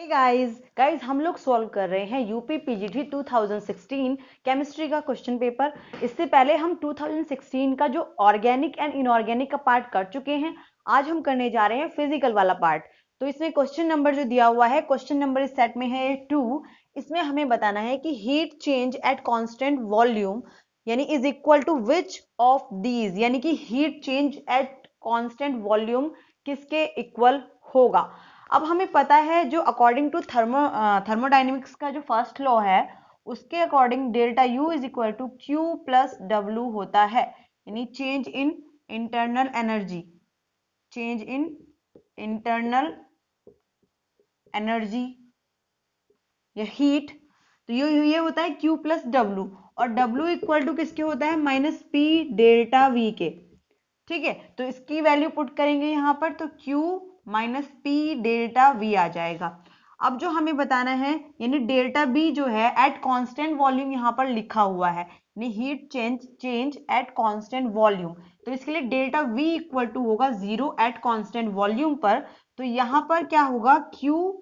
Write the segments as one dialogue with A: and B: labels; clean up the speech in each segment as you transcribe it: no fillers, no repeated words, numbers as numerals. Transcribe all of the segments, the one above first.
A: Guys हम लोग solve कर रहे हैं यूपी पीजीटी 2016 केमिस्ट्री का क्वेश्चन पेपर। इससे पहले हम 2016 का जो ऑर्गेनिक एंड इनऑर्गेनिक का पार्ट कर चुके हैं। आज हम करने जा रहे हैं फिजिकल वाला पार्ट। तो इसमें क्वेश्चन नंबर जो दिया हुआ है, क्वेश्चन नंबर इस सेट में है 2। इसमें हमें बताना है कि heat change at constant volume यानी is equal to which of these, यानी कि heat change at constant volume किसके इक्वल होगा। अब हमें पता है जो अकॉर्डिंग टू थर्मोडाइनमिक्स का जो फर्स्ट लॉ है उसके according delta U is equal to Q plus W होता है, यानी change in internal energy, change in internal energy या हीट। तो ये होता है क्यू प्लस डब्ल्यू, और डब्ल्यू इक्वल टू किसके होता है, माइनस पी डेल्टा वी के। ठीक है, तो इसकी वैल्यू पुट करेंगे यहाँ पर तो Q minus P delta V आ जाएगा। अब जो हमें बताना है यानी डेल्टा बी जो है एट कांस्टेंट वॉल्यूम यहाँ पर लिखा हुआ है, यानी heat change at constant volume. तो इसके लिए डेल्टा वी इक्वल टू होगा 0 एट कांस्टेंट वॉल्यूम पर। तो यहाँ पर क्या होगा Q,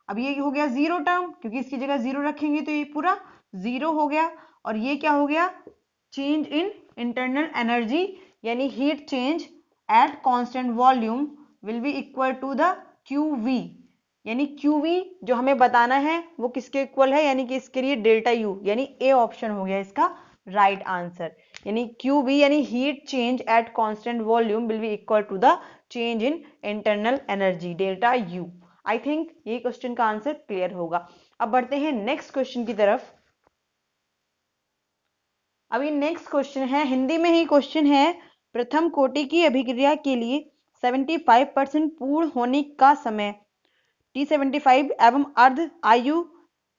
A: अब ये हो गया जीरो टर्म क्योंकि इसकी जगह जीरो रखेंगे तो ये पूरा जीरो हो गया, और ये क्या हो गया, चेंज इन इंटरनल एनर्जी यानी heat change at constant volume will be equal to the QV, यानी QV जो हमें बताना है वो किसके इक्वल है, यानी कि इसके लिए डेल्टा U, यानी ए ऑप्शन हो गया इसका राइट आंसर। यानी QV यानी heat change at constant volume will be equal to the change in internal energy delta U। I think ये क्वेश्चन का आंसर क्लियर होगा। अब बढ़ते हैं नेक्स्ट क्वेश्चन की तरफ। अभी नेक्स्ट क्वेश्चन है, हिंदी में ही क्वेश्चन है। प्रथम कोटि की अभिक्रिया के लिए 75% पूर्ण होने का समय T75 एवं अर्ध आयु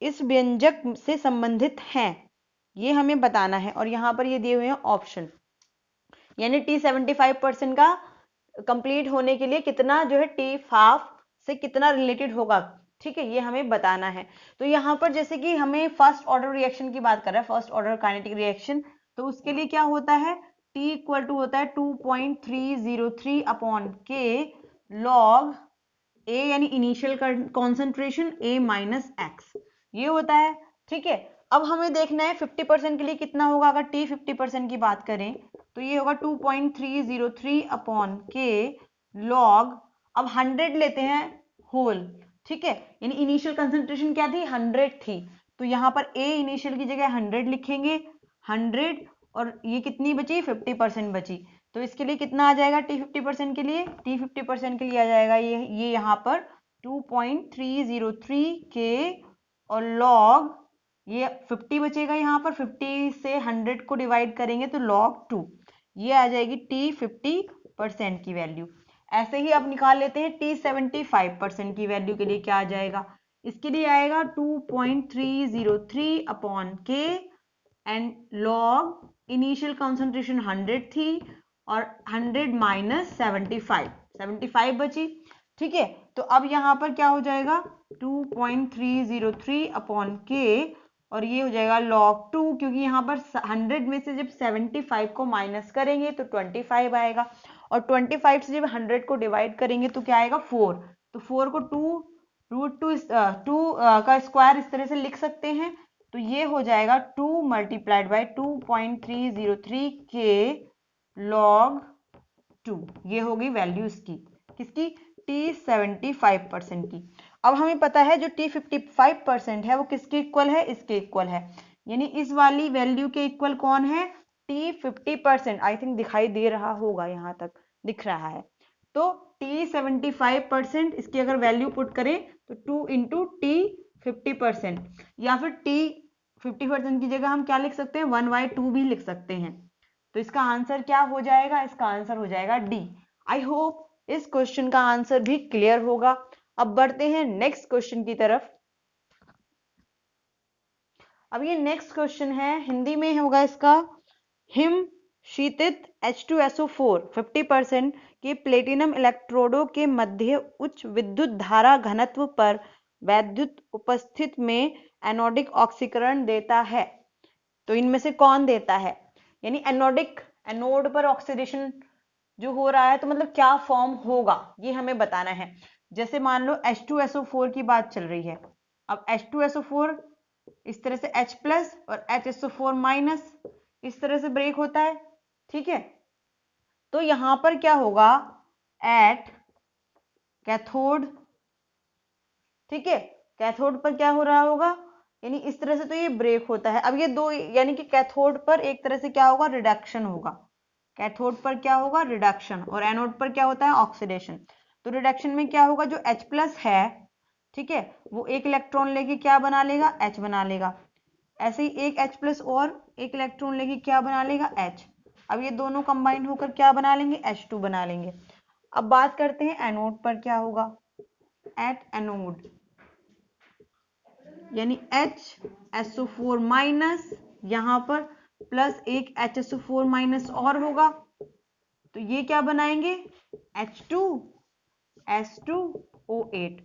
A: इस व्यंजक से संबंधित हैं, ये हमें बताना है। और यहाँ पर ये दिए हुए हैं ऑप्शन, यानी T75% का कंप्लीट होने के लिए कितना जो है T से कितना रिलेटेड होगा। ठीक है, ये हमें बताना है। तो यहाँ पर जैसे कि हमें फर्स्ट ऑर्डर रिएक्शन की बात कर रहा है, फर्स्ट ऑर्डर काइनेटिक रिएक्शन, तो उसके लिए क्या होता है, T इक्वल टू होता है 2.303 अपॉन के लॉग ए, यानी इनिशियल कॉन्सेंट्रेशन ए माइनस एक्स, ये होता है। ठीक है, अब हमें देखना है 50% के लिए कितना होगा। अगर T 50% की बात करें तो ये होगा 2.303 अपॉन के लॉग, अब 100 लेते हैं होल। ठीक है, यानी इनिशियल कंसंट्रेशन क्या थी, 100 थी, तो यहाँ पर ए इनिशियल की जगह 100 लिखेंगे, 100, और ये कितनी बची, 50% बची। तो इसके लिए कितना आ जाएगा, T50% के लिए, T50% के लिए आ जाएगा ये यहाँ पर 2.303 के और लॉग ये 50 बचेगा, यहाँ पर 50 से 100 को डिवाइड करेंगे तो लॉग 2, ये आ जाएगी T50% की वैल्यू। ऐसे ही अब निकाल लेते हैं T75% की वैल्यू के लिए क्या आ जाएगा, इसके लिए आएगा 2.303 अपॉन के एंड लॉग इनिशियल कॉन्सेंट्रेशन 100 थी और 100 माइनस 75 बची। ठीक है, तो अब यहाँ पर क्या हो जाएगा 2.303 अपॉन के, और ये हो जाएगा log 2, क्योंकि यहाँ पर 100 में से जब 75 को माइनस करेंगे तो 25 आएगा, और 25 से जब 100 को डिवाइड करेंगे तो क्या आएगा 4, तो 4 को 2 का स्क्वायर इस तरह से लिख सकते हैं, तो ये हो जाएगा 2 मल्टीप्लाइड बाई 2.303 के log 2, ये होगी वैल्यू इसकी, किसकी, T75% की। अब हमें पता है जो T55% है वो किसके इक्वल है, इसके इक्वल है, यानी इस वाली वैल्यू के इक्वल कौन है, T50%। आई थिंक दिखाई दे रहा होगा, यहाँ तक दिख रहा है। तो T75% इसकी अगर वैल्यू पुट करें तो 2 इंटू T50%, या फिर T50% की जगह हम क्या लिख सकते हैं, 1/2 भी लिख सकते हैं। तो इसका आंसर क्या हो जाएगा, इसका आंसर हो जाएगा डी। आई होप इस क्वेश्चन का आंसर भी क्लियर होगा। अब बढ़ते हैं नेक्स्ट क्वेश्चन की तरफ। अब ये नेक्स्ट क्वेश्चन है, हिंदी में होगा इसका, हिम शीतित H2SO4 50% के प्लेटिनम इलेक्ट्रोडों के मध्य उच्च विद्युत धारा घनत्व पर वैद्युत उपस्थित में एनोडिक ऑक्सीकरण देता है। तो इनमें से कौन देता है, यानी एनोड पर ऑक्सीडेशन जो हो रहा है तो मतलब क्या फॉर्म होगा, ये हमें बताना है। जैसे मान लो H2SO4 की बात चल रही है। अब H2SO4 इस तरह से H प्लस और HSO4 माइनस इस तरह से ब्रेक होता है, ठीक है। तो यहां पर क्या होगा, एट कैथोड, ठीक है, कैथोड पर क्या हो रहा होगा, यानी इस तरह से तो ये ब्रेक होता है। अब ये दो, यानी कि कैथोड पर एक तरह से क्या होगा, रिडक्शन होगा। कैथोड पर क्या होगा, रिडक्शन, और एनोड पर क्या होता है, ऑक्सीडेशन। तो रिडक्शन में क्या होगा, जो H प्लस है, ठीक है, वो एक इलेक्ट्रॉन लेके क्या बना लेगा, H बना लेगा। ऐसे ही एक H प्लस और एक इलेक्ट्रॉन लेके क्या बना लेगा, H। अब ये दोनों कंबाइन होकर क्या बना लेंगे, H2 बना लेंगे। अब बात करते हैं एनोड पर क्या होगा, एट एनोड यानी HSO4 माइनस, यहां पर प्लस एक HSO4 माइनस और होगा, तो ये क्या बनाएंगे, H2S2O8।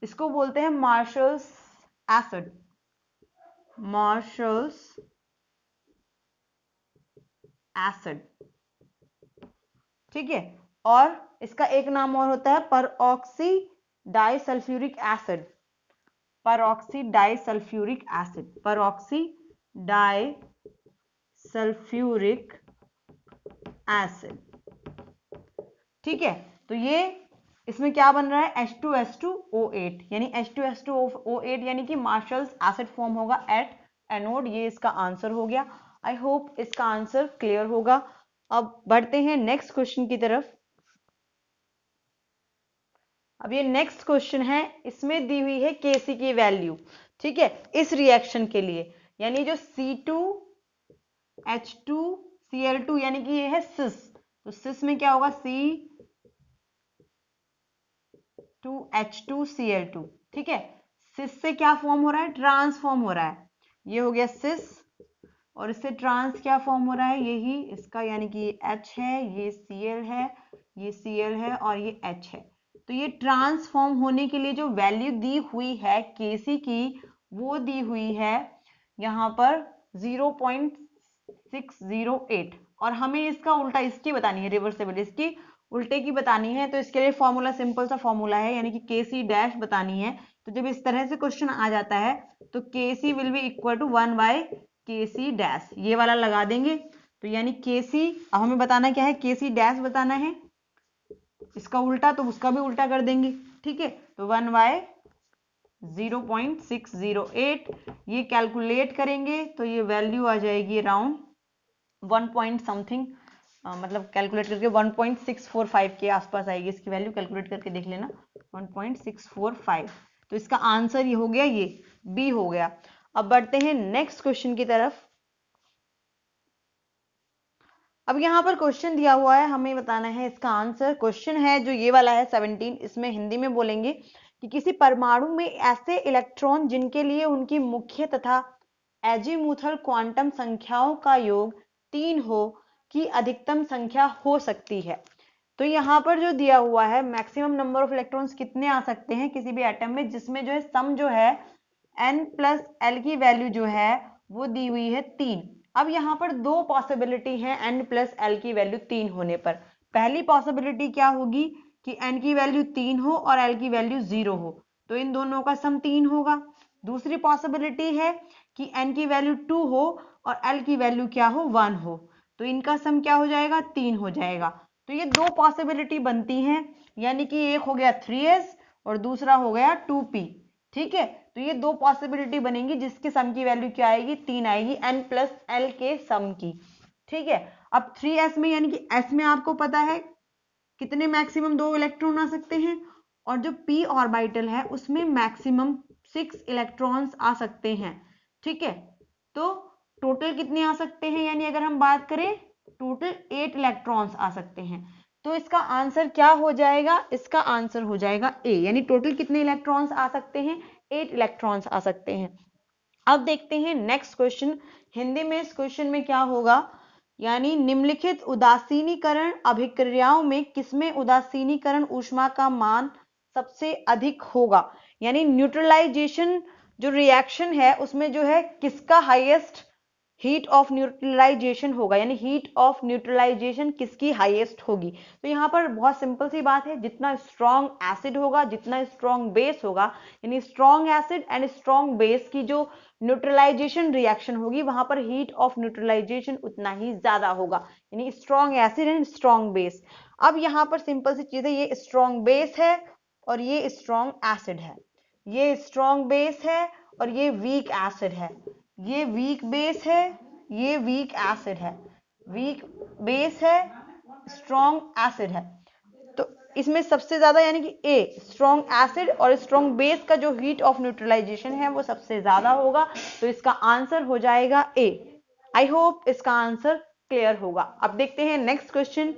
A: इसको बोलते हैं मार्शल्स एसिड, मार्शल्स एसिड, ठीक है। और इसका एक नाम और होता है परऑक्सी disulphuric acid, परऑक्सी disulphuric acid, परऑक्सी disulphuric acid, ठीक है। तो ये इसमें क्या बन रहा है, H2S2O8, यानी H2S2O8 यानी कि मार्शल्स एसिड फॉर्म होगा एट एनोड। ये इसका आंसर हो गया। आई होप इसका आंसर क्लियर होगा। अब बढ़ते हैं नेक्स्ट क्वेश्चन की तरफ। अब ये नेक्स्ट क्वेश्चन है, इसमें दी हुई है Kc की वैल्यू, ठीक है, इस रिएक्शन के लिए, यानी जो C2H2Cl2 यानी कि ये है सिस, तो सिस में क्या होगा, C2H2Cl2, ठीक है। सिस से क्या फॉर्म हो रहा है, ट्रांसफॉर्म हो रहा है, ये हो गया सिस, और इससे ट्रांस क्या फॉर्म हो रहा है, यही इसका, यानी कि ये H है, ये Cl है, ये Cl है और ये H है। तो ये ट्रांसफॉर्म होने के लिए जो वैल्यू दी हुई है Kc की, वो दी हुई है यहाँ पर 0.608, और हमें इसका उल्टा इसकी बतानी है, रिवर्सेबल इसकी उल्टे की बतानी है। तो इसके लिए फॉर्मूला सिंपल सा फॉर्मूला है, यानी कि Kc डैश बतानी है। तो जब इस तरह से क्वेश्चन आ जाता है तो Kc will be equal to 1/Kc dash, ये वाला लगा देंगे। तो यानी Kc, अब हमें बताना क्या है, Kc डैश बताना है, इसका उल्टा तो उसका भी उल्टा कर देंगे, ठीक है। तो 1/0.608, ये कैलकुलेट करेंगे तो ये वैल्यू आ जाएगी अराउंड 1 पॉइंट समथिंग, मतलब कैलकुलेट करके 1.645 के आसपास आएगी इसकी वैल्यू, कैलकुलेट करके देख लेना 1.645। तो इसका आंसर ये हो गया, ये बी हो गया। अब बढ़ते हैं नेक्स्ट क्वेश्चन की तरफ। अब यहाँ पर क्वेश्चन दिया हुआ है, हमें बताना है इसका आंसर। क्वेश्चन है जो ये वाला है 17, इसमें हिंदी में बोलेंगे कि किसी परमाणु में ऐसे इलेक्ट्रॉन जिनके लिए उनकी मुख्य तथा एजीमुथल क्वांटम संख्याओं का योग 3 हो की अधिकतम संख्या हो सकती है। तो यहाँ पर जो दिया हुआ है, मैक्सिमम नंबर ऑफ इलेक्ट्रॉन्स कितने आ सकते हैं किसी भी एटम में, जिसमें जो है सम जो है n+l की वैल्यू जो है वो दी हुई है 3। अब यहाँ पर दो पॉसिबिलिटी है n+l की वैल्यू 3 होने पर। पहली पॉसिबिलिटी क्या होगी कि n की वैल्यू 3 हो और l की वैल्यू 0 हो, तो इन दोनों का सम 3 होगा। दूसरी पॉसिबिलिटी है कि n की वैल्यू 2 हो और l की वैल्यू क्या हो, 1 हो, तो इनका सम क्या हो जाएगा, 3 हो जाएगा। तो ये दो पॉसिबिलिटी बनती हैं, यानी कि एक हो गया 3s और दूसरा हो गया 2p, ठीक है। तो ये दो पॉसिबिलिटी बनेंगी जिसके सम की वैल्यू क्या आएगी, 3 आएगी, n+l के सम की, ठीक है। अब 3s में, यानी कि s में आपको पता है कितने मैक्सिमम 2 इलेक्ट्रॉन आ सकते हैं, और जो p ऑर्बिटल है उसमें मैक्सिमम 6 इलेक्ट्रॉन्स आ सकते हैं, ठीक है। तो टोटल कितने आ सकते हैं, यानी अगर हम बात करें टोटल 8 इलेक्ट्रॉन्स आ सकते हैं। तो इसका आंसर क्या हो जाएगा, इसका आंसर हो जाएगा ए, यानी टोटल कितने इलेक्ट्रॉन्स आ सकते हैं, 8 इलेक्ट्रॉन्स आ सकते हैं। अब देखते हैं नेक्स्ट क्वेश्चन। हिंदी में इस क्वेश्चन में क्या होगा, यानी निम्नलिखित उदासीनीकरण अभिक्रियाओं में किसमें उदासीनीकरण ऊष्मा का मान सबसे अधिक होगा, यानी न्यूट्रलाइजेशन जो रिएक्शन है उसमें जो है किसका हाईएस्ट हीट ऑफ न्यूट्रलाइजेशन होगा, यानी हीट ऑफ न्यूट्रलाइजेशन किसकी हाईएस्ट होगी। तो यहाँ पर बहुत सिंपल सी बात है, जितना स्ट्रॉन्ग एसिड होगा, जितना स्ट्रॉन्ग बेस होगा, यानी strong acid and strong base की जो न्यूट्रलाइजेशन रिएक्शन होगी वहां पर हीट ऑफ न्यूट्रलाइजेशन उतना ही ज्यादा होगा, यानी strong acid and strong base. अब यहाँ पर सिंपल सी चीज है, ये स्ट्रॉन्ग बेस है और ये स्ट्रॉन्ग एसिड है, ये स्ट्रॉन्ग बेस है और ये वीक एसिड है, ये वीक बेस है, ये वीक एसिड है, वीक बेस है, स्ट्रॉन्ग एसिड है। तो इसमें सबसे ज्यादा यानी कि ए स्ट्रॉन्ग एसिड और स्ट्रॉन्ग बेस का जो हीट ऑफ न्यूट्रलाइजेशन है वो सबसे ज्यादा होगा, तो इसका आंसर हो जाएगा ए। आई होप इसका आंसर क्लियर होगा। अब देखते हैं नेक्स्ट क्वेश्चन।